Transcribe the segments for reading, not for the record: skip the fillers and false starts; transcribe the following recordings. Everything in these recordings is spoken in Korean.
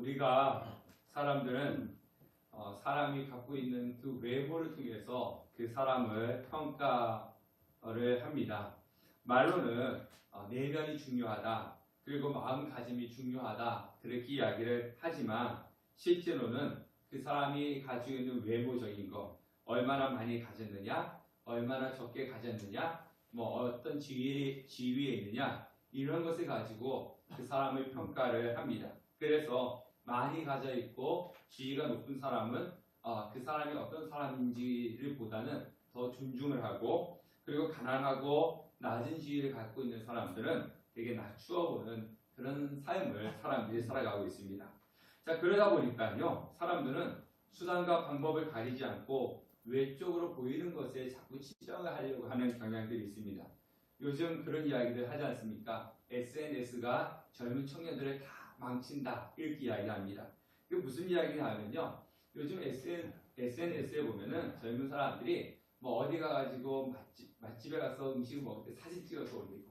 우리가 사람들은 사람이 갖고 있는 그 외모를 통해서 그 사람을 평가를 합니다. 말로는 내면이 중요하다, 그리고 마음가짐이 중요하다, 그렇게 이야기를 하지만 실제로는 그 사람이 가지고 있는 외모적인 것, 얼마나 많이 가졌느냐, 얼마나 적게 가졌느냐, 어떤 지위에 있느냐, 이런 것을 가지고 그 사람을 평가를 합니다. 그래서 많이 가져 있고 지위가 높은 사람은 그 사람이 어떤 사람인지를 보다는 더 존중을 하고, 그리고 가난하고 낮은 지위를 갖고 있는 사람들은 되게 낮추어 보는 그런 삶을 사람들이 살아가고 있습니다. 자, 그러다 보니까요, 사람들은 수단과 방법을 가리지 않고 외적으로 보이는 것에 자꾸 치장을 하려고 하는 경향들이 있습니다. 요즘 그런 이야기들 하지 않습니까? SNS가 젊은 청년들을 다 망친다, 이렇게 이야기합니다. 그 무슨 이야기냐 하면요, 요즘 SNS에 보면은 젊은 사람들이 어디 가가지고 맛집에 가서 음식을 먹을 때 사진 찍어서 올리고,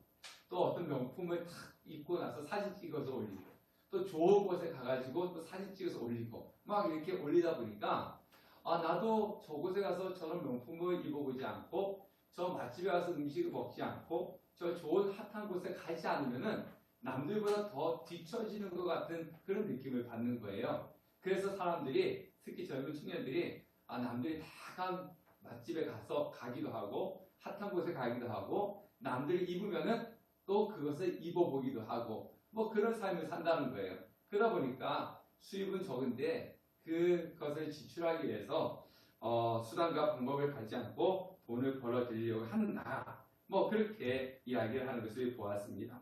또 어떤 명품을 탁 입고 나서 사진 찍어서 올리고, 또 좋은 곳에 가가지고 또 사진 찍어서 올리고, 막 이렇게 올리다 보니까 나도 저곳에 가서 저런 명품을 입어보지 않고, 저 맛집에 가서 음식을 먹지 않고, 저 좋은 핫한 곳에 가지 않으면은 남들보다 더 뒤처지는 것 같은 그런 느낌을 받는 거예요. 그래서 사람들이, 특히 젊은 청년들이 남들이 다 간 맛집에 가기도 하고, 핫한 곳에 가기도 하고, 남들이 입으면은 또 그것을 입어보기도 하고, 그런 삶을 산다는 거예요. 그러다 보니까 수입은 적은데 그것을 지출하기 위해서 수단과 방법을 갖지 않고 돈을 벌어들이려고 하는다, 그렇게 이야기를 하는 것을 보았습니다.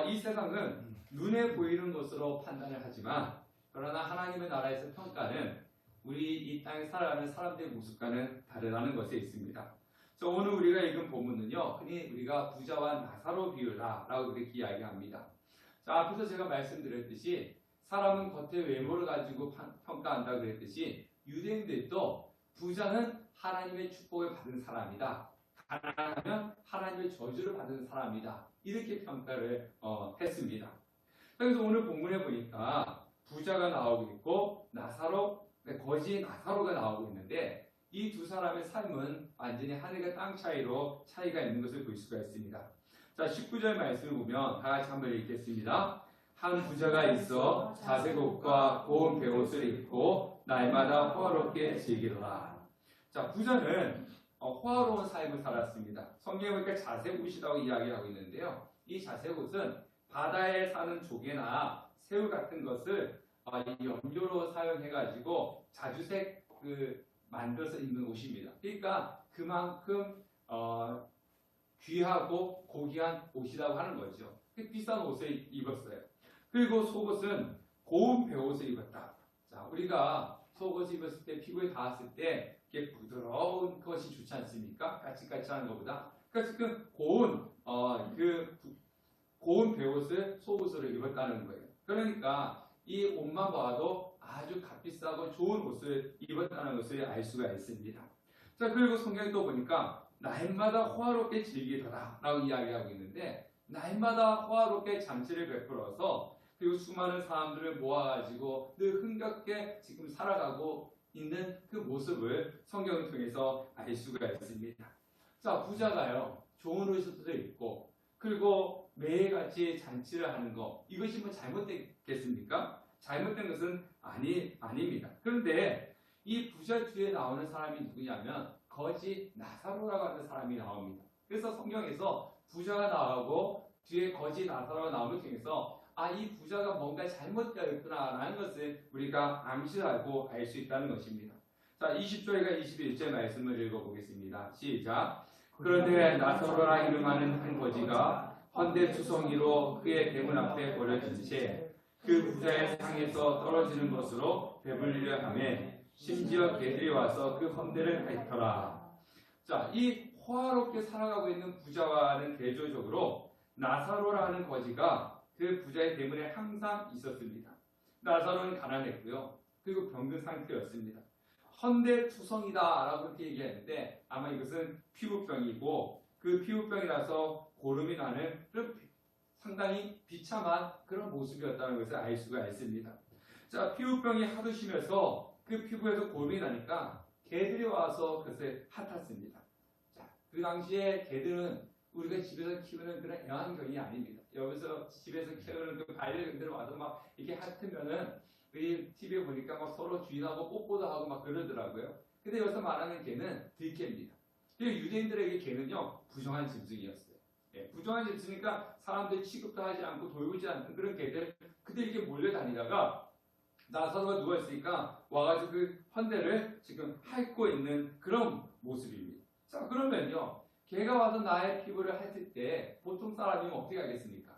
이 세상은 눈에 보이는 것으로 판단을 하지만, 그러나 하나님의 나라에서 평가는 우리 이 땅에 살아가는 사람들의 모습과는 다르다는 것에 있습니다. 오늘 우리가 읽은 본문은요, 흔히 우리가 부자와 나사로 비유다라고 그렇게 이야기합니다. 자, 앞에서 제가 말씀드렸듯이 사람은 겉의 외모를 가지고 평가한다고 그랬듯이, 유대인들도 부자는 하나님의 축복을 받은 사람이다, 가난하면 하나님의 저주를 받은 사람이다, 이렇게 평가를 했습니다. 그래서 오늘 본문에 보니까 부자가 나오고 있고 거지 나사로가 나오고 있는데, 이 두 사람의 삶은 완전히 하늘과 땅 차이가 있는 것을 볼 수가 있습니다. 자, 19절 말씀을 보면 다 같이 한번 읽겠습니다. 한 부자가 있어 자색 옷과 고운 베옷을 입고 날마다 호화롭게 즐기더라. 자, 부자는 호화로운 삶을 살았습니다. 성경에 보니까 자색 옷이라고 이야기하고 있는데요, 이 자색 옷은 바다에 사는 조개나 새우 같은 것을 염료로 사용해가지고 자주색 만들어서 입는 옷입니다. 그러니까 그만큼 귀하고 고귀한 옷이라고 하는 거죠. 비싼 옷을 입었어요. 그리고 속옷은 고운 베옷을 입었다. 자, 우리가 속옷을 입었을 때, 피부에 닿았을 때 이렇게 부드러운 것이 좋지 않습니까? 까칠까칠한 것보다. 그래서 고운 베옷을 속옷으로 입었다는 거예요. 그러니까 이 옷만 봐도 아주 값비싸고 좋은 옷을 입었다는 것을 알 수가 있습니다. 자, 그리고 성경에 또 보니까 날마다 호화롭게 즐기더라 라고 이야기하고 있는데, 날마다 호화롭게 잔치를 베풀어서, 그리고 수많은 사람들을 모아가지고 늘 흥겹게 지금 살아가고 있는 그 모습을 성경을 통해서 알 수가 있습니다. 자, 부자가요, 좋은 옷을 입고, 그리고 매일같이 잔치를 하는 것, 이것이 잘못됐겠습니까? 잘못된 것은 아닙니다. 그런데 이 부자 뒤에 나오는 사람이 누구냐면 거지 나사로라고 하는 사람이 나옵니다. 그래서 성경에서 부자가 나오고 뒤에 거지 나사로가 나오는 통해서 이 부자가 뭔가 잘못되어 있구나라는 것을 우리가 암시하고 알 수 있다는 것입니다. 자, 20절과 21절 말씀을 읽어보겠습니다. 시작. 그런데 나사로라 이름하는 한 거지가 헌데투성이로 그의 대문 앞에 버려진 채 그 부자의 상에서 떨어지는 것으로 배불리려 하며 심지어 개들이 와서 그 헌데를 핥더라. 자, 이 호화롭게 살아가고 있는 부자와는 대조적으로 나사로라는 거지가 그 부자의 대문에 항상 있었습니다. 나사로는 가난했고요, 그리고 병든 상태였습니다. 헌데투성이다라고 그렇게 얘기했는데, 아마 이것은 피부병이고, 그 피부병이라서 고름이 나는 그런 상당히 비참한 그런 모습이었다는 것을 알 수가 있습니다. 자, 피부병이 하도 심해서 그 피부에서 골병이 나니까 개들이 와서 그것을 핥았습니다. 자, 그 당시에 개들은 우리가 집에서 키우는 그런 애완견이 아닙니다. 여기서 집에서 키우는 그 반려견들 와서 막 이렇게 핥으면은 이 TV에 보니까 막 서로 주인하고 뽀뽀도 하고 막 그러더라고요. 근데 여기서 말하는 개는 들개입니다. 유대인들에게 개는요 부정한 짐승이었어요. 예, 부정한 짐승이니까 사람들이 취급도 하지 않고 돌보지 않는 그런 개들. 근데 이렇게 몰려다니다가 나사로가 누워있으니까 와가지고 그 헌대를 지금 핥고 있는 그런 모습입니다. 자, 그러면요 개가 와서 나의 피부를 핥을 때 보통 사람이면 어떻게 하겠습니까?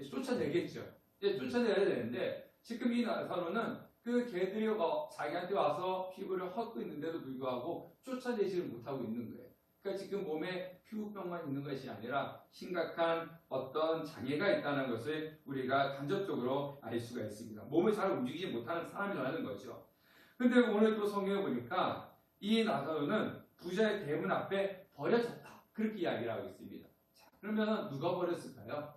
쫓아내겠죠. 쫓아내야 되는데 지금 이 나사로는 그 개들이 자기한테 와서 피부를 핥고 있는데도 불구하고 쫓아내지를 못하고 있는 거예요. 그러니까 지금 몸에 피부병만 있는 것이 아니라 심각한 어떤 장애가 있다는 것을 우리가 간접적으로 알 수가 있습니다. 몸을 잘 움직이지 못하는 사람이라는 거죠. 근데 오늘 또 성경에 보니까 이 나사로는 부자의 대문 앞에 버려졌다. 그렇게 이야기를 하고 있습니다. 자, 그러면 누가 버렸을까요?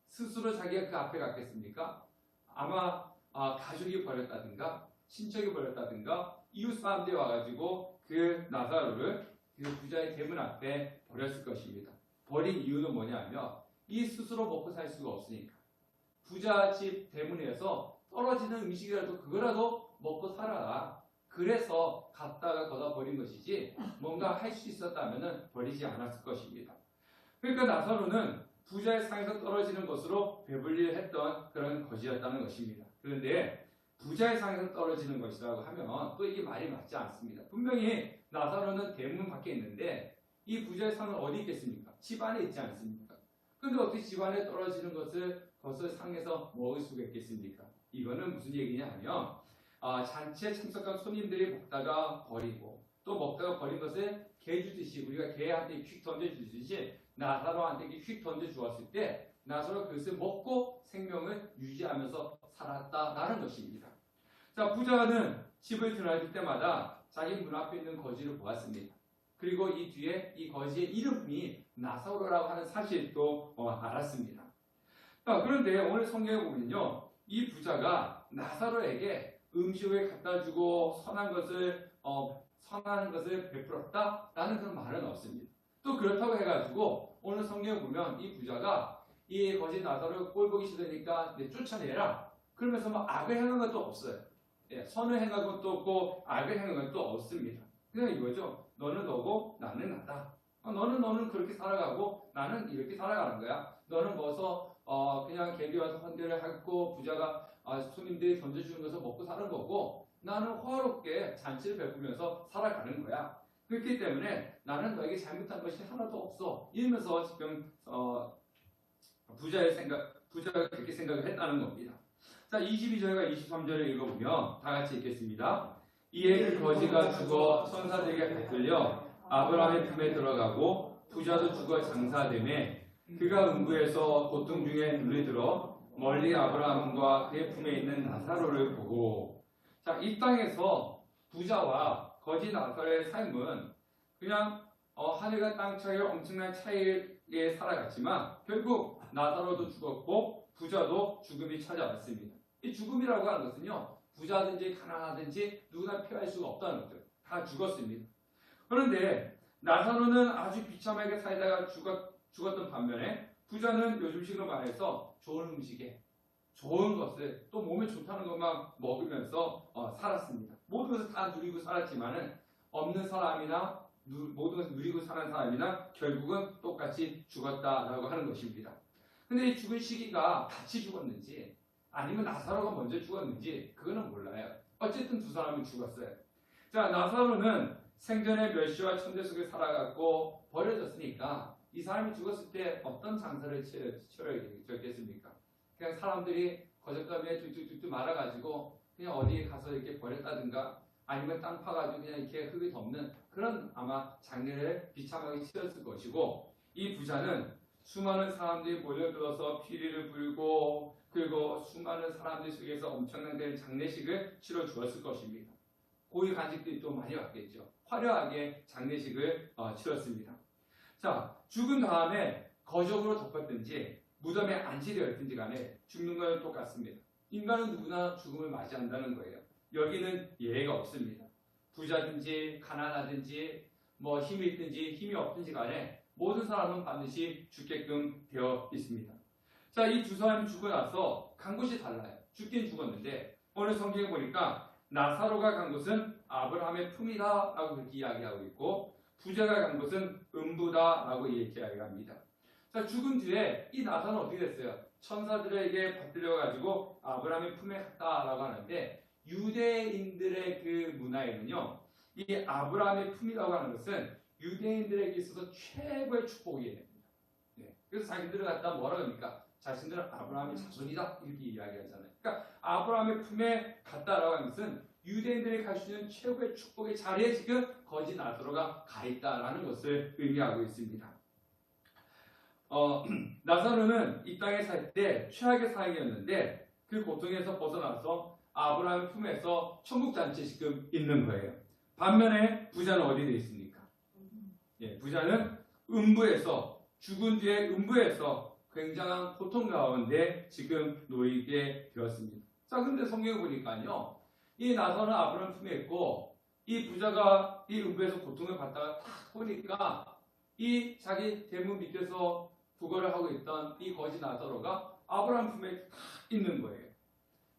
스스로 자기가 그 앞에 갔겠습니까? 아마 가족이 버렸다든가 친척이 버렸다든가 이웃 사람들이 와가지고 그 나사로를 그 부자의 대문 앞에 버렸을 것입니다. 버린 이유는 뭐냐면 이 스스로 먹고 살 수가 없으니까 부자 집 대문에서 떨어지는 음식이라도 그거라도 먹고 살아라. 그래서 갖다가 거다 버린 것이지 뭔가 할 수 있었다면 버리지 않았을 것입니다. 그러니까 나사로는 부자의 상에서 떨어지는 것으로 배불리를 했던 그런 것이었다는 것입니다. 그런데 부자의 상에서 떨어지는 것이라고 하면 또 이게 말이 맞지 않습니다. 분명히 나사로는 대문 밖에 있는데 이 부자의 상은 어디 있겠습니까? 집 안에 있지 않습니까? 그런데 어떻게 집 안에 떨어지는 것을 상에서 먹을 수가 있겠습니까? 이거는 무슨 얘기냐 하면 잔치에 참석한 손님들이 먹다가 버리고 또 먹다가 버린 것을 개 주듯이 우리가 개한테 휙 던져주듯이 나사로한테 휙 던져주었을 때 나사로가 그것을 먹고 생명을 유지하면서 살았다라는 것입니다. 자, 부자는 집을 드나들 때마다 자기 문 앞에 있는 거지를 보았습니다. 그리고 이 뒤에 이 거지의 이름이 나사로라고 하는 사실도 알았습니다. 자, 그런데 오늘 성경에 보면요, 이 부자가 나사로에게 음식을 갖다 주고 선한 것을 베풀었다라는 그런 말은 없습니다. 또 그렇다고 해가지고 오늘 성경에 보면 이 부자가 이 거지 나사로를 꼴 보기 싫으니까 쫓아내라. 그러면서 막 악을 행한 것도 없어요. 예, 선을 행한 것도 없고 악을 행한 것도 없습니다. 그냥 이거죠. 너는 너고 나는 나다. 너는 그렇게 살아가고 나는 이렇게 살아가는 거야. 너는 그냥 개비 와서 헌대를 하고 부자가 손님들이 던져주는 것을 먹고 사는 거고 나는 호화롭게 잔치를 베푸면서 살아가는 거야. 그렇기 때문에 나는 너에게 잘못한 것이 하나도 없어. 이러면서 지금 부자가 그렇게 생각을 했다는 겁니다. 자, 22절과 23절을 읽어보면 다 같이 읽겠습니다. 이에 그 거지가 죽어 천사들에게 받들려 아브라함의 품에 들어가고 부자도 죽어 장사되매 그가 음부에서 고통 중에 눈을 들어 멀리 아브라함과 그의 품에 있는 나사로를 보고. 자, 이 땅에서 부자와 거지 나사로의 삶은 그냥 하늘과 땅 차이의 엄청난 차이에 살아갔지만 결국 나사로도 죽었고 부자도 죽음이 찾아왔습니다. 이 죽음이라고 하는 것은요, 부자든지 가난하든지 누구나 피할 수가 없다는 거죠. 다 죽었습니다. 그런데 나사로는 아주 비참하게 살다가 죽었던 반면에 부자는 요즘식으로 말해서 좋은 음식에 좋은 것을 또 몸에 좋다는 것만 먹으면서 살았습니다. 모든 것을 다 누리고 살았지만은 없는 사람이나 모든 것을 누리고 사는 사람이나 결국은 똑같이 죽었다라고 하는 것입니다. 근데 이 죽은 시기가 같이 죽었는지 아니면 나사로가 먼저 죽었는지 그거는 몰라요. 어쨌든 두 사람은 죽었어요. 자, 나사로는 생전에 멸시와 천대 속에 살아갔고 버려졌으니까 이 사람이 죽었을 때 어떤 장사를 치러야겠습니까? 그냥 사람들이 거적감에 뚝뚝뚝뚝 말아가지고 그냥 어디에 가서 이렇게 버렸다든가 아니면 땅 파가지고 그냥 이렇게 흙을 덮는 그런 아마 장례를 비참하게 치렀을 것이고, 이 부자는 수많은 사람들이 몰려들어서 피리를 불고 그리고 수많은 사람들 속에서 엄청난 장례식을 치러 주었을 것입니다. 고기 간식들이 또 많이 왔겠죠. 화려하게 장례식을 치렀습니다. 자, 죽은 다음에 거적으로 덮었든지 무덤에 안치되었든지 간에 죽는 건 똑같습니다. 인간은 누구나 죽음을 맞이한다는 거예요. 여기는 예외가 없습니다. 부자든지 가난하든지 뭐 힘이 있든지 힘이 없든지 간에 모든 사람은 반드시 죽게끔 되어 있습니다. 자, 이 두 사람이 죽고 나서 간 곳이 달라요. 죽긴 죽었는데 오늘 성경에 보니까 나사로가 간 곳은 아브라함의 품이다 라고 그렇게 이야기하고 있고, 부자가 간 곳은 음부다 라고 이렇게 이야기합니다. 자, 죽은 뒤에 이 나사로는 어떻게 됐어요? 천사들에게 받들려가지고 아브라함의 품에 갔다라고 하는데, 유대인들의 그 문화에는요, 이 아브라함의 품이라고 하는 것은 유대인들에게 있어서 최고의 축복이에요. 네. 그래서 자기들을 갖다 뭐라 그럽니까? 자신들은 아브라함의 자손이다 이렇게 이야기하잖아요. 그러니까 아브라함의 품에 갔다라고 하는 것은 유대인들이 갈 수 있는 최고의 축복의 자리에 지금 거지 나사로가 가 있다라는 것을 의미하고 있습니다. 나사로는 이 땅에 살 때 최악의 상황이었는데 그 고통에서 벗어나서 아브라함의 품에서 천국 잔치에 지금 있는 거예요. 반면에 부자는 어디에 있습니까? 예, 부자는 음부에서, 죽은 뒤에 음부에서 굉장한 고통 가운데 지금 놓이게 되었습니다. 자, 근데 성경에 보니까요, 이 나사로는 아브라함 품에 있고 이 부자가 이 음부에서 고통을 받다가 딱 보니까 이 자기 대문 밑에서 구걸을 하고 있던 이 거지 나사로가 아브라함 품에 딱 있는 거예요.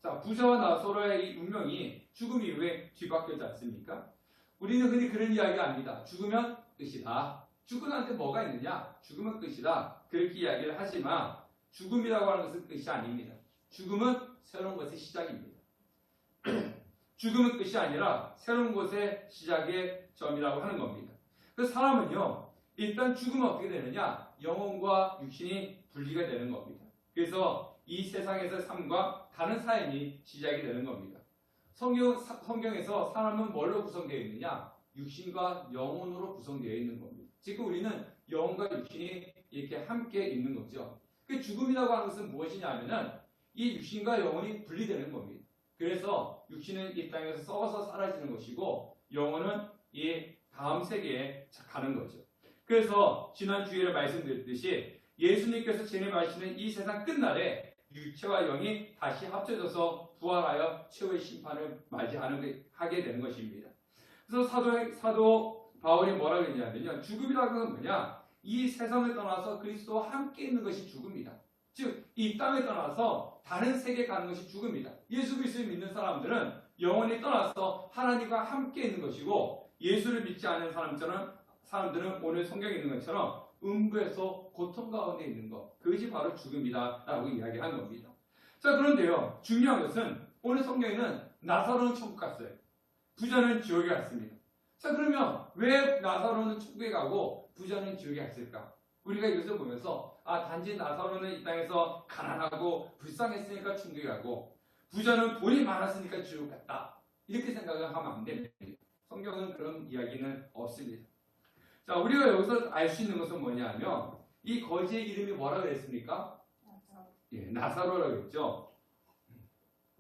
자, 부자와 나사로의 이 운명이 죽음 이후에 뒤바뀌었지 않습니까? 우리는 흔히 그런 이야기 합니다. 죽으면 끝이다. 죽고 나한테 뭐가 있느냐? 죽으면 끝이다. 그렇게 이야기를 하지만 죽음이라고 하는 것은 끝이 아닙니다. 죽음은 새로운 것의 시작입니다. 죽음은 끝이 아니라 새로운 것의 시작의 점이라고 하는 겁니다. 그 사람은요, 일단 죽으면 어떻게 되느냐? 영혼과 육신이 분리가 되는 겁니다. 그래서 이 세상에서의 삶과 다른 삶이 시작이 되는 겁니다. 성경에서 사람은 뭘로 구성되어 있느냐? 육신과 영혼으로 구성되어 있는 겁니다. 지금 우리는 영혼과 육신이 이렇게 함께 있는 거죠. 그 죽음이라고 하는 것은 무엇이냐면은 이 육신과 영혼이 분리되는 겁니다. 그래서 육신은 이 땅에서 썩어서 사라지는 것이고 영혼은 이 다음 세계에 가는 거죠. 그래서 지난 주일에 말씀드렸듯이 예수님께서 진행하시는 이 세상 끝날에 육체와 영이 다시 합쳐져서 부활하여 최후의 심판을 하게 되는 것입니다. 그래서 사도 바울이 뭐라고 했냐면요, 죽음이라는 건 뭐냐? 이 세상을 떠나서 그리스도와 함께 있는 것이 죽음이다. 즉, 이 땅을 떠나서 다른 세계에 가는 것이 죽음이다. 예수 그리스도를 믿는 사람들은 영원히 떠나서 하나님과 함께 있는 것이고, 예수를 믿지 않는 사람들은 오늘 성경에 있는 것처럼 음부에서 고통 가운데 있는 것, 그것이 바로 죽음이다 라고 이야기한 겁니다. 자, 그런데요, 중요한 것은 오늘 성경에는 나사로는 천국 갔어요. 부자는 지옥에 갔습니다. 자, 그러면 왜 나사로는 천국에 가고 부자는 지옥에 갔을까? 우리가 이것을 보면서 단지 나사로는 이 땅에서 가난하고 불쌍했으니까 천국에 가고 부자는 돈이 많았으니까 지옥 갔다, 이렇게 생각을 하면 안 됩니다. 성경은 그런 이야기는 없습니다. 자, 우리가 여기서 알 수 있는 것은 뭐냐면 이 거지의 이름이 뭐라고 그랬습니까? 예, 나사로라고 했죠.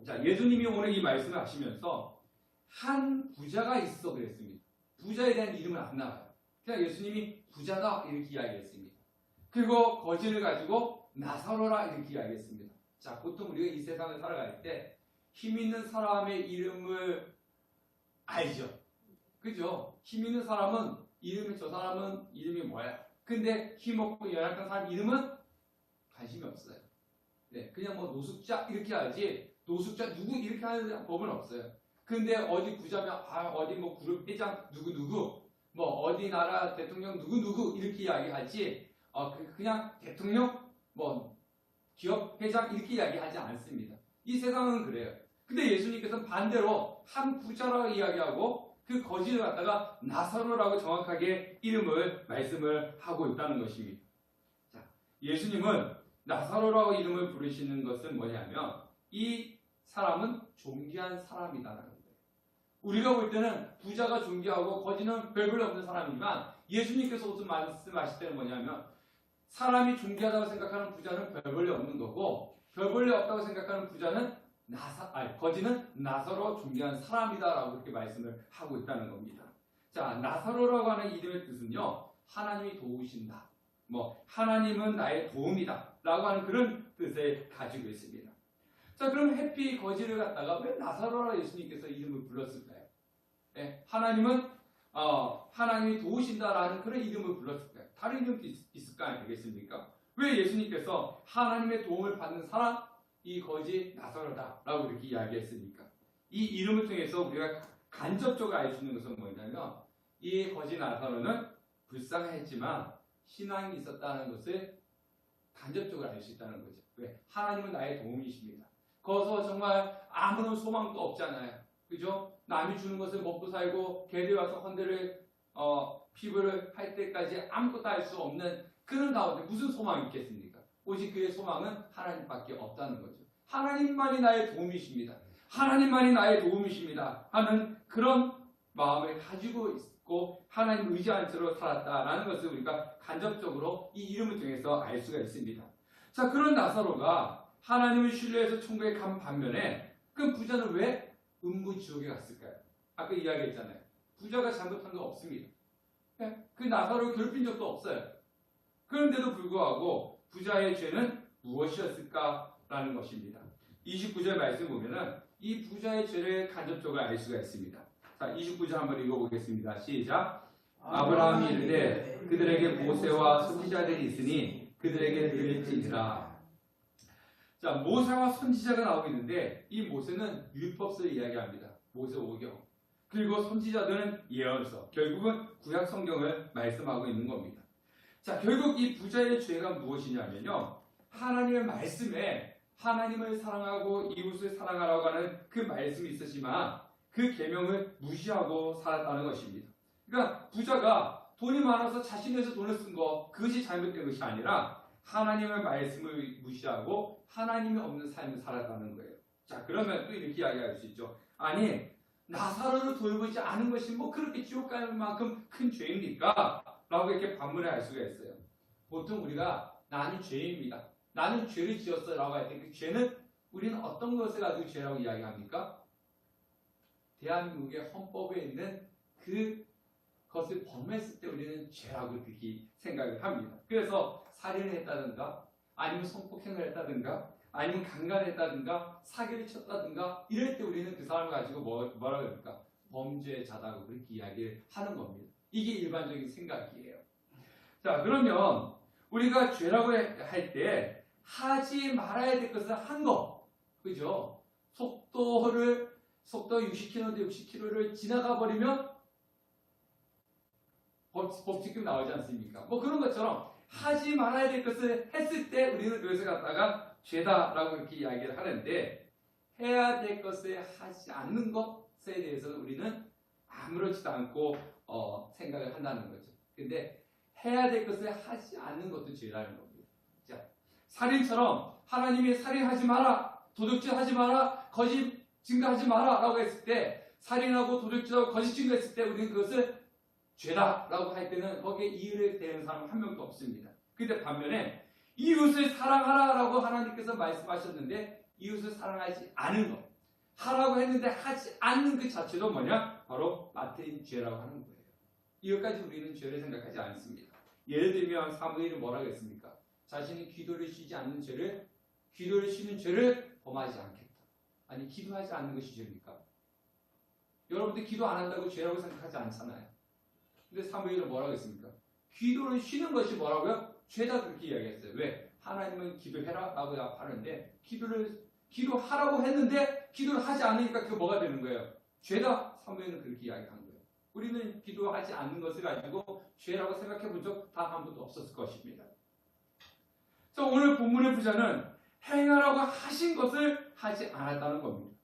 자, 예수님이 오늘 이 말씀을 하시면서 한 부자가 있어 그랬습니다. 부자에 대한 이름은 안 나와요. 그냥 예수님이 부자다 이렇게 이야기했습니다. 그리고 거지를 가지고 나사로라 이렇게 이야기했습니다. 자, 보통 우리가 이 세상을 살아갈 때 힘 있는 사람의 이름을 알죠. 그죠? 힘 있는 사람은 저 사람은 이름이 뭐야? 근데 힘없고 연약한 사람 이름은 관심이 없어요. 네, 그냥 뭐 노숙자 이렇게 하지, 노숙자 누구 이렇게 하는 법은 없어요. 근데 어디 부자면 어디 뭐 그룹 회장 누구 뭐 어디 나라 대통령 누구 이렇게 이야기하지, 그냥 대통령 뭐 기업 회장 이렇게 이야기하지 않습니다. 이 세상은 그래요. 근데 예수님께서는 반대로 한 부자라고 이야기하고 그 거지를 갖다가 나사로라고 정확하게 말씀을 하고 있다는 것입니다. 자, 예수님은 나사로라고 이름을 부르시는 것은 뭐냐면 이 사람은 존귀한 사람이다라는 거예요. 우리가 볼 때는 부자가 존귀하고 거지는 별볼일 없는 사람이지만 예수님께서 무슨 말씀하실 때는 뭐냐면 사람이 존귀하다고 생각하는 부자는 별볼일 없는 거고 별볼일 없다고 생각하는 거지는 나사로 존귀한 사람이다라고 그렇게 말씀을 하고 있다는 겁니다. 자, 나사로라고 하는 이름의 뜻은요, 하나님이 도우신다, 하나님은 나의 도움이다 라고 하는 그런 뜻을 가지고 있습니다. 자, 그럼 해피 거지를 갖다가 왜 나사로라 예수님께서 이름을 불렀을까요? 예, 하나님은 하나님이 도우신다라는 그런 이름을 불렀을까요? 다른 이름도 있을 거 아니겠습니까? 왜 예수님께서 하나님의 도움을 받는 사람, 이 거지 나사로다라고 이렇게 이야기했습니까? 이 이름을 통해서 우리가 간접적으로 알 수 있는 것은 뭐냐면 이 거지 나사로는 불쌍했지만 신앙이 있었다는 것을 간접적으로 알 수 있다는 거죠. 왜? 하나님은 나의 도움이십니다. 거기서 정말 아무런 소망도 없잖아요. 그죠? 남이 주는 것을 먹고 살고 개들이 와서 헌대를 피부를 할 때까지 아무것도 할 수 없는 그런 가운데 무슨 소망이 있겠습니까? 오직 그의 소망은 하나님밖에 없다는 거죠. 하나님만이 나의 도움이십니다. 하나님만이 나의 도움이십니다 하는 그런 마음을 가지고 있고 하나님 의지한 채로 살았다라는 것을 우리가 간접적으로 이 이름을 통해서 알 수가 있습니다. 자, 그런 나사로가 하나님을 신뢰해서 천국에 간 반면에 그 부자는 왜 음부지옥에 갔을까요? 아까 이야기했잖아요. 부자가 잘못한 거 없습니다. 그 나사로를 괴롭힌 적도 없어요. 그런데도 불구하고 부자의 죄는 무엇이었을까라는 것입니다. 29절 말씀 보면은 이 부자의 죄를 간접적으로 알 수가 있습니다. 자, 29절 한번 읽어보겠습니다. 시작. 아브라함이 이르되 그들에게 모세와 선지자들이 있으니 그들에게 들을지니라. 자, 모세와 선지자가 나오고 있는데 이 모세는 율법서를 이야기합니다. 모세 오경. 그리고 선지자들은 예언서. 결국은 구약 성경을 말씀하고 있는 겁니다. 자, 결국 이 부자의 죄가 무엇이냐면요. 하나님의 말씀에 하나님을 사랑하고 이웃을 사랑하라고 하는 그 말씀이 있으시지만 그 계명을 무시하고 살았다는 것입니다. 그러니까 부자가 돈이 많아서 자신에서 돈을 쓴 거 그것이 잘못된 것이 아니라 하나님의 말씀을 무시하고 하나님이 없는 삶을 살았다는 거예요. 자, 그러면 또 이렇게 이야기할 수 있죠. 아니, 나사로를 돌보지 않은 것이 뭐 그렇게 지옥 갈 만큼 큰 죄입니까? 라고 이렇게 반문을 할 수가 있어요. 보통 우리가 나는 죄입니다. 나는 죄를 지었어 라고 할 때 그 죄는 우리는 어떤 것을 가지고 죄라고 이야기합니까? 대한민국의 헌법에 있는 그것을 범했을 때 우리는 죄라고 그렇게 생각을 합니다. 그래서 살인을 했다든가 아니면 성폭행을 했다든가 아니면 강간했다든가 사기를 쳤다든가 이럴 때 우리는 그 사람을 가지고 뭐라 그럴까? 범죄자다고 그렇게 이야기를 하는 겁니다. 이게 일반적인 생각이에요. 자, 그러면 우리가 죄라고 할 때 하지 말아야 될 것을 한 거, 그죠? 속도 60km인데 60km를 지나가 버리면 법칙금 나오지 않습니까? 뭐 그런 것처럼 하지 말아야 될 것을 했을 때 우리는 그것을 갖다가 죄다라고 이렇게 이야기를 하는데 해야 될 것을 하지 않는 것에 대해서는 우리는 아무렇지도 않고 생각을 한다는 거죠. 근데 해야 될 것을 하지 않는 것도 죄라는 겁니다. 자, 살인처럼 하나님이 살인하지 마라, 도둑질하지 마라, 거짓 증거하지 마라 라고 했을 때 살인하고 도둑질하고 거짓 증거했을 때 우리는 그것을 죄다라고 할 때는 거기에 이의를 대는 사람은 한 명도 없습니다. 근데 반면에 이웃을 사랑하라라고 하나님께서 말씀하셨는데 이웃을 사랑하지 않은 것, 하라고 했는데 하지 않는 그 자체도 뭐냐? 바로 맡은 죄라고 하는 거예요. 이것까지 우리는 죄를 생각하지 않습니다. 예를 들면 사무엘이 뭐라고 했습니까? 자신이 기도를 쉬지 않는 죄를, 기도를 쉬는 죄를 범하지 않겠다. 아니, 기도하지 않는 것이 죄입니까? 여러분들 기도 안 한다고 죄라고 생각하지 않잖아요. 근데 사무엘은 뭐라고 했습니까? 기도를 쉬는 것이 뭐라고요? 죄다 그렇게 이야기했어요. 왜? 하나님은 기도해라 라고 하는데 기도하라고 했는데 기도를 하지 않으니까 그게 뭐가 되는 거예요? 죄다. 사무엘은 그렇게 이야기한 거예요. 우리는 기도하지 않는 것을 가지고 죄라고 생각해 본 적 단 한 번도 없었을 것입니다. 자, 오늘 본문의 부자는 행하라고 하신 것을 하지 않았다는 겁니다.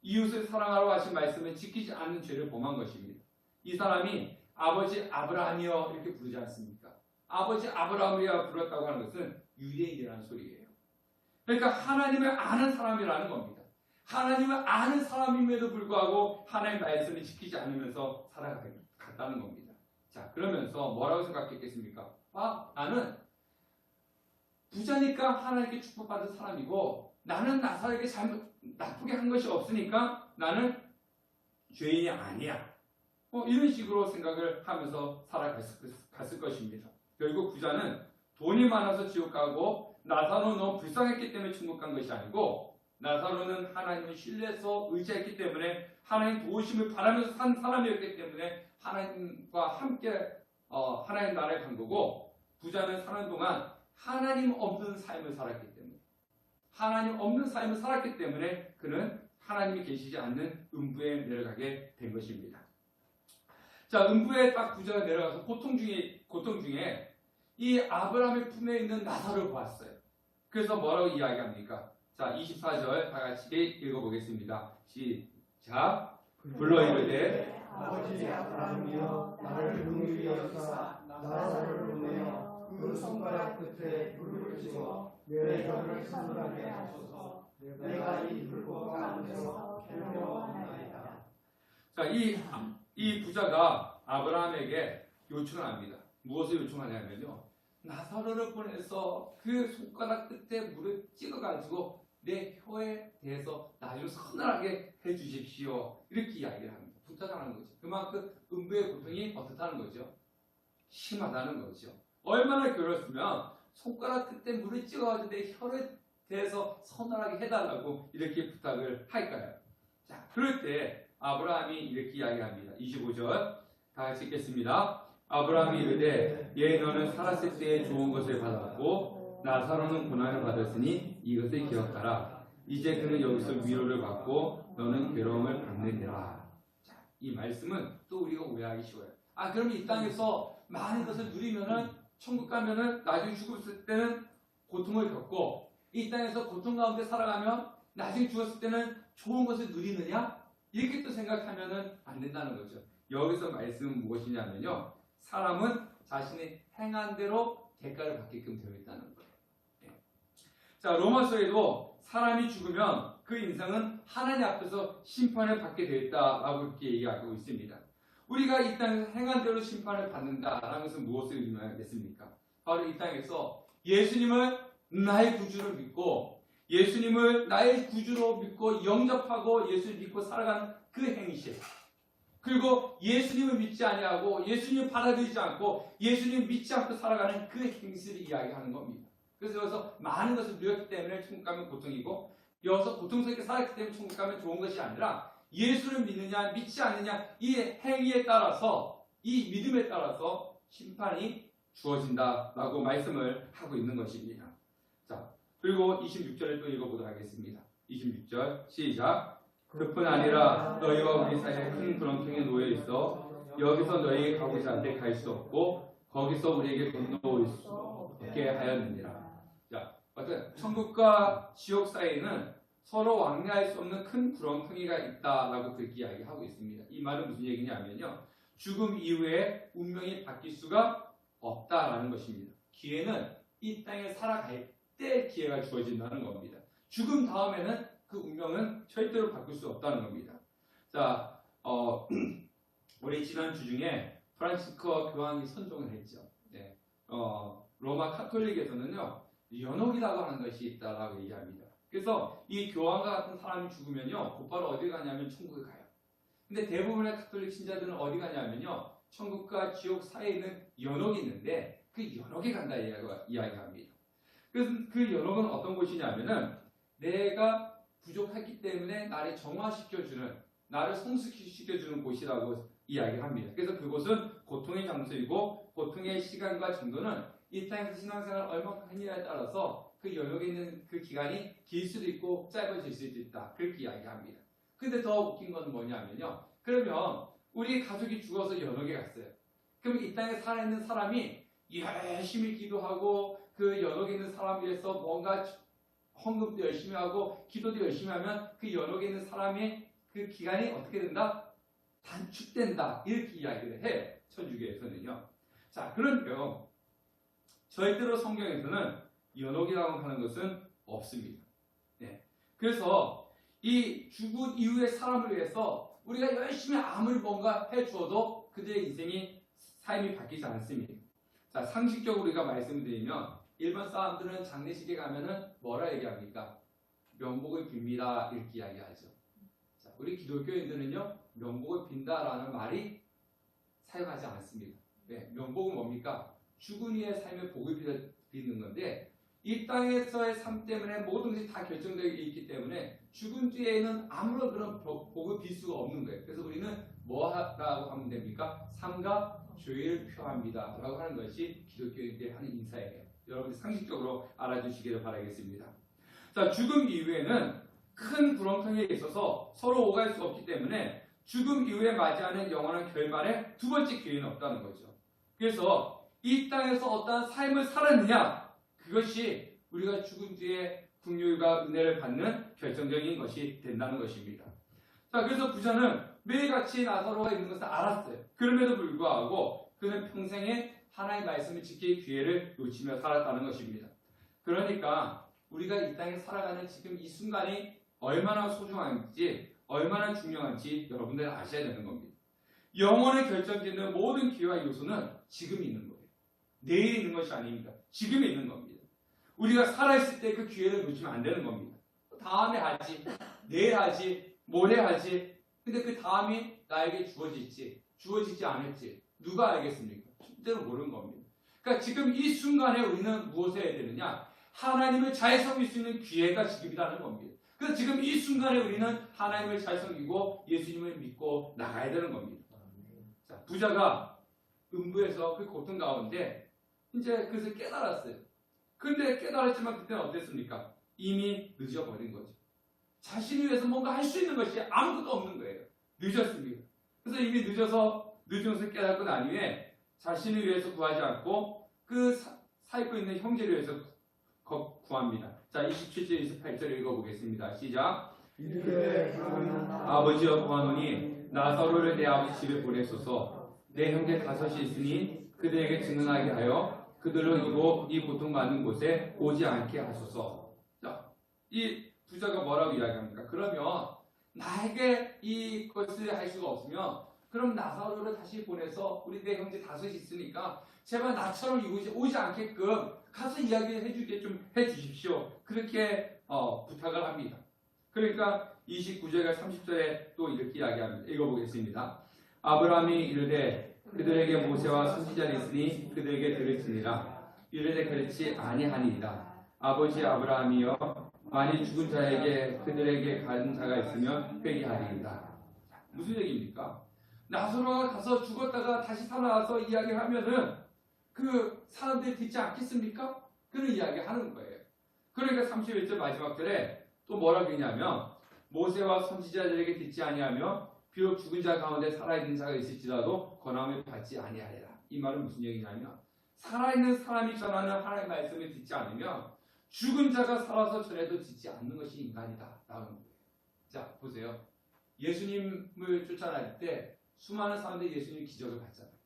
이웃을 사랑하라고 하신 말씀을 지키지 않는 죄를 범한 것입니다. 이 사람이 아버지 아브라함이여 이렇게 부르지 않습니까? 아버지 아브라함이여 불렀다고 하는 것은 유대인이라는 소리예요. 그러니까 하나님을 아는 사람이라는 겁니다. 하나님을 아는 사람임에도 불구하고 하나님의 말씀을 지키지 않으면서 살아갔다는 겁니다. 자, 그러면서 뭐라고 생각했겠습니까? 나는 부자니까 하나님께 축복받은 사람이고 나는 나사로에게 나쁘게 한 것이 없으니까 나는 죄인이 아니야. 이런 식으로 생각을 하면서 살아갔을 것입니다. 결국 부자는 돈이 많아서 지옥 가고 나사로는 너무 불쌍했기 때문에 천국 간 것이 아니고 나사로는 하나님을 신뢰해서 의지했기 때문에 하나님 도우심을 바라면서 산 사람이었기 때문에 하나님과 함께 하나님 나라에 간 거고, 부자는 사는 동안 하나님 없는 삶을 살았기 때문에, 하나님 없는 삶을 살았기 때문에 그는 하나님이 계시지 않는 음부에 내려가게 된 것입니다. 자, 음부에 딱 부자가 내려가서 고통 중에 이 아브라함의 품에 있는 나사로를 보았어요. 그래서 뭐라고 이야기합니까? 자, 24절 다 같이 읽어보겠습니다. 시작. 불러 이르되 아버지 아브라함이여 나를 긍휼히 여기사 나사로를 보내어 그 손가락 끝에 불을 찍어 내 혀를 서늘하게 하소서. 내가 이 불꽃 가운데서 괴로워하나이다. 자, 이 부자가 아브라함에게 요청을 합니다. 무엇을 요청하냐면요, 나사로를 보내서 그 손가락 끝에 물을 찍어가지고 내 혀에 대해서 나 좀 서늘하게 해주십시오. 이렇게 이야기를 합니다. 부탁하는 거죠. 그만큼 음부의 고통이 어떻다는 거죠? 심하다는 거죠. 얼마나 괴로웠으면 손가락 끝에 물을 찍어가지고 내 혀에 대해서 서늘하게 해달라고 이렇게 부탁을 할까요? 자, 그럴 때 아브라함이 이렇게 이야기합니다. 25절 다 같이 읽겠습니다. 아브라함이 이르되 예 너는 살았을 때에 좋은 것을 받았고 나사로는 고난을 받았으니 이것을 기억하라. 이제 그는 여기서 위로를 받고 너는 괴로움을 받느니라. 자, 이 말씀은 또 우리가 오해하기 쉬워요. 그럼 이 땅에서 많은 것을 누리면은 천국 가면은 나중에 죽었을 때는 고통을 겪고, 이 땅에서 고통 가운데 살아가면 나중에 죽었을 때는 좋은 것을 누리느냐? 이렇게 또 생각하면은 안 된다는 거죠. 여기서 말씀은 무엇이냐면요, 사람은 자신의 행한 대로 대가를 받게끔 되어 있다는 거예요. 예. 자, 로마서에도 사람이 죽으면 그 인생은 하나님 앞에서 심판을 받게 되어 있다라고 이렇게 얘기하고 있습니다. 우리가 이 땅에서 행한 대로 심판을 받는다라는 것은 무엇을 의미하겠습니까? 바로 이 땅에서 예수님을 나의 구주로 믿고, 예수님을 나의 구주로 믿고 영접하고 예수를 믿고 살아가는 그 행실, 그리고 예수님을 믿지 아니하고 예수님을 받아들이지 않고 예수님을 믿지 않고 살아가는 그 행실을 이야기하는 겁니다. 그래서 여기서 많은 것을 누렸기 때문에 천국 가면 고통이고, 여기서 고통스럽게 살았기 때문에 천국 가면 좋은 것이 아니라 예수를 믿느냐 믿지 않느냐 이 행위에 따라서, 이 믿음에 따라서 심판이 주어진다라고 말씀을 하고 있는 것입니다. 자, 그리고 26절을 또 읽어보도록 하겠습니다. 26절 시작. 그뿐 아니라 너희와 우리 사이에 큰 구렁텅이에 놓여 있어 여기서 너희에게 가고자 한데 갈 수 없고 거기서 우리에게 건너올 수 없게 하였느니라. 자, 어쨌든 천국과 지옥 사이에는 서로 왕래할 수 없는 큰 구렁텅이가 있다라고 그렇게 이야기하고 있습니다. 이 말은 무슨 얘기냐면요, 죽음 이후에 운명이 바뀔 수가 없다라는 것입니다. 기회는 이 땅에 살아갈 때 기회가 주어진다는 겁니다. 죽음 다음에는 그 운명은 절대로 바꿀 수 없다는 겁니다. 자, 우리 지난주 중에 프란치스코 교황이 선종을 했죠. 네. 로마 카톨릭에서는요, 연옥이라고 하는 것이 있다라고 얘기합니다. 그래서 이 교황과 같은 사람이 죽으면요, 곧바로 어디 가냐면 천국에 가요. 근데 대부분의 카톨릭 신자들은 어디 가냐면요, 천국과 지옥 사이에 있는 연옥이 있는데 그 연옥에 간다 이야기합니다. 그래서 그 연옥은 어떤 곳이냐면은 내가 부족했기 때문에 나를 정화시켜주는, 나를 성숙시켜주는 곳이라고 이야기합니다. 그래서 그곳은 고통의 장소이고 고통의 시간과 정도는 이 땅에서 신앙생활을 얼마큼 했느냐에 따라서 그 연옥에 있는 그 기간이 길 수도 있고 짧아질 수도 있다. 그렇게 이야기합니다. 근데 더 웃긴 건 뭐냐면요, 그러면 우리 가족이 죽어서 연옥에 갔어요. 그럼 이 땅에 살아있는 사람이 열심히 기도하고 그 연옥에 있는 사람 위해서 뭔가 헌금도 열심히 하고 기도도 열심히 하면 그 연옥에 있는 사람의 그 기간이 어떻게 된다? 단축된다. 이렇게 이야기를 해, 천주교에서는요. 자, 그런데요, 절대로 성경에서는 연옥이라고 하는 것은 없습니다. 네. 그래서 이 죽은 이후의 사람을 위해서 우리가 열심히 아무리 뭔가 해주어도 그들의 인생이, 삶이 바뀌지 않습니다. 자, 상식적으로 우리가 말씀드리면 일반 사람들은 장례식에 가면은 뭐라 얘기합니까? 명복을 빕니다. 이렇게 이야기하죠. 자, 우리 기독교인들은요, 명복을 빈다라는 말이 사용하지 않습니다. 네, 명복은 뭡니까? 죽은 이의 삶에 복을 빚는 건데, 이 땅에서의 삶 때문에 모든 것이 다 결정되어 있기 때문에 죽은 뒤에는 아무런 그런 복을 빌 수가 없는 거예요. 그래서 우리는 뭐라고 하면 됩니까? 삶과 죄를 표합니다 라고 하는 것이 기독교인들이 하는 인사예요. 여러분들 상식적으로 알아주시기를 바라겠습니다. 자, 죽음 이후에는 큰 구렁텅이에 있어서 서로 오갈 수 없기 때문에 죽음 이후에 맞이하는 영원한 결말에 두 번째 기회는 없다는 거죠. 그래서 이 땅에서 어떠한 삶을 살았느냐, 그것이 우리가 죽은 뒤에 긍휼과 은혜를 받는 결정적인 것이 된다는 것입니다. 자, 그래서 부자는 매일같이 나사로가 있는 것을 알았어요. 그럼에도 불구하고 그는 평생에 하나님의 말씀을 지킬 기회를 놓치며 살았다는 것입니다. 그러니까 우리가 이 땅에 살아가는 지금 이 순간이 얼마나 소중한지, 얼마나 중요한지 여러분들 아셔야 되는 겁니다. 영혼을 결정짓는 모든 기회와 요소는 지금 있는 거예요. 내일 있는 것이 아닙니다. 지금 있는 겁니다. 우리가 살아있을 때 그 기회를 놓치면 안 되는 겁니다. 다음에 하지, 내일 하지, 모레 하지. 근데 그 다음이 나에게 주어지지 않을지 누가 알겠습니까? 절대로 모르는 겁니다. 그러니까 지금 이 순간에 우리는 무엇을 해야 되느냐? 하나님을 잘 섬길 수 있는 기회가 지금이라는 겁니다. 그래서 지금 이 순간에 우리는 하나님을 잘 섬기고 예수님을 믿고 나가야 되는 겁니다. 자, 부자가 음부에서 그 고통 가운데 이제 그것을 깨달았어요. 근데 깨달았지만 그때는 어땠습니까? 이미 늦어버린 거죠. 자신을 위해서 뭔가 할 수 있는 것이 아무것도 없는 거예요. 늦었습니다. 그래서 이미 늦은 것을 깨닫고 난 후에 자신을 위해서 구하지 않고 그 살고 있는 형제를 위해서 구합니다. 자, 27절, 28절 읽어보겠습니다. 시작. 이르되 아버지여 구하노니 나사로를 내 아버지 집에 보내소서. 내 형제 5이 있으니 그들에게 증언하게 하여 그들로 이고 이 고통받는 곳에 오지 않게 하소서. 자, 이 부자가 뭐라고 이야기합니까? 그러면 나에게 이것을 할 수가 없으면 그럼 나사로를 다시 보내서 우리 내 형제 5이 있으니까 제발 나처럼 이곳에 오지 않게끔 가서 이야기해 주게 좀 해주십시오. 그렇게 부탁을 합니다. 그러니까 29절과 30절에 또 이렇게 이야기합니다. 읽어보겠습니다. 아브라함이 이르되 그들에게 모세와 선지자를 있으니 그들에게 들을지니라. 이르되 그렇지 아니하니이다. 아버지 아브라함이여 만일 죽은 자에게 그들에게 가진 자가 있으면 회개하리이다. 무슨 얘기입니까? 나사로가 가서 죽었다가 다시 살아나서 이야기를 하면은 그 사람들이 듣지 않겠습니까? 그런 이야기 하는 거예요. 그러니까 31절 마지막 절에 또 뭐라고 했냐면 모세와 선지자들에게 듣지 아니하며 비록 죽은 자 가운데 살아있는 자가 있을지라도 권함을 받지 아니하리라. 이 말은 무슨 얘기냐면 살아있는 사람이 전하는 하나님의 말씀을 듣지 않으면 죽은 자가 살아서 전해도 듣지 않는 것이 인간이다 라는 거예요. 자, 보세요. 예수님을 쫓아날 때 수많은 사람들이 예수님 기적을 봤잖아요.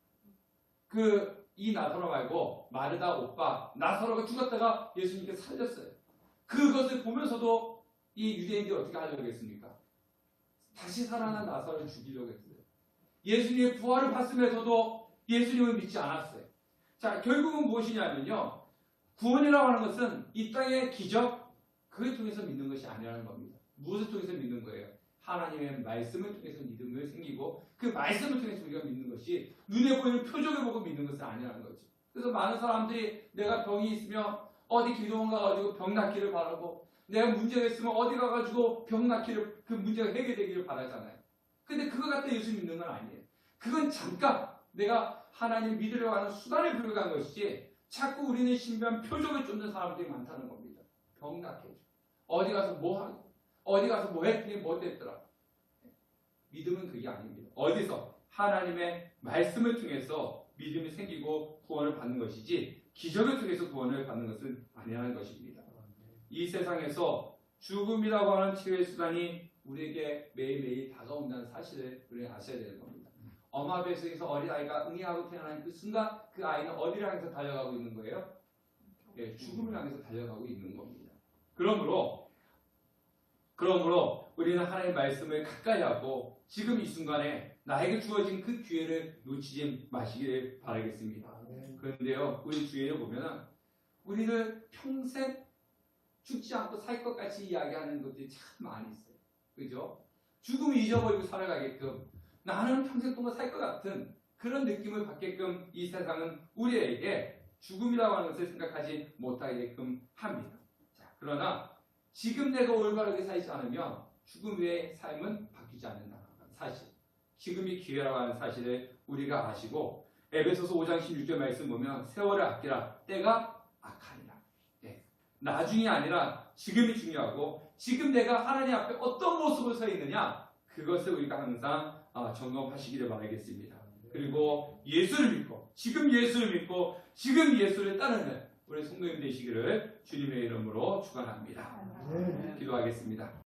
이 나사로 말고 마르다 오빠 나사로가 죽었다가 예수님께 살렸어요. 그것을 보면서도 이 유대인들이 어떻게 하려고 했습니까? 다시 살아난 나사로를 죽이려고 했어요. 예수님의 부활을 봤음에서도 예수님을 믿지 않았어요. 자, 결국은 무엇이냐면요. 구원이라고 하는 것은 이 땅의 기적, 그걸 통해서 믿는 것이 아니라는 겁니다. 무엇을 통해서 믿는 거예요? 하나님의 말씀을 통해서 믿음을 생기고 그 말씀을 통해서 우리가 믿는 것이 눈에 보이는 표적을 보고 믿는 것은 아니라는 거죠. 그래서 많은 사람들이 내가 병이 있으면 어디 기도원 가가지고 병 낫기를 바라고 내가 문제가 있으면 어디 가가지고 병 낫기를 그 문제가 해결되기를 바라잖아요. 근데 그거 갖다 예수 믿는 건 아니에요. 그건 잠깐 내가 하나님 믿으려고 하는 수단에 불과한 것이지 자꾸 우리는 신비한 표적을 쫓는 사람들이 많다는 겁니다. 병 낫게 해줘. 어디 가서 뭐 하고 어디 가서 뭐 했더니 뭐 됐더라. 믿음은 그게 아닙니다. 어디서? 하나님의 말씀을 통해서 믿음이 생기고 구원을 받는 것이지 기적을 통해서 구원을 받는 것은 아니라는 것입니다. 이 세상에서 죽음이라고 하는 치유의 수단이 우리에게 매일매일 다가온다는 사실을 우리가 아셔야 되는 겁니다. 엄마 뱃속에서 어린아이가 응애하고 태어난 그 순간 그 아이는 어디를 향해서 달려가고 있는 거예요? 예, 죽음을 향해서 달려가고 있는 겁니다. 그러므로 우리는 하나님의 말씀을 가까이 하고 지금 이 순간에 나에게 주어진 그 기회를 놓치지 마시기를 바라겠습니다. 그런데요, 우리 주위에 보면은 우리는 평생 죽지 않고 살 것 같이 이야기하는 것들이 참 많이 있어요. 그죠? 죽음을 잊어버리고 살아가게끔 나는 평생 동안 살 것 같은 그런 느낌을 받게끔 이 세상은 우리에게 죽음이라고 하는 것을 생각하지 못하게끔 합니다. 자, 그러나 지금 내가 올바르게 살지 않으면 죽음 외의 삶은 바뀌지 않는다는 사실, 지금이 기회라고 하는 사실을 우리가 아시고 에베소서 5장 16절 말씀 보면 세월을 아끼라 때가 악하니라. 예. 나중이 아니라 지금이 중요하고 지금 내가 하나님 앞에 어떤 모습으로 서 있느냐 그것을 우리가 항상 점검하시기를 바라겠습니다. 그리고 예수를 믿고 지금 예수를 믿고 지금 예수를 따르는 우리 성도님 되시기를 주님의 이름으로 축원합니다. 기도하겠습니다.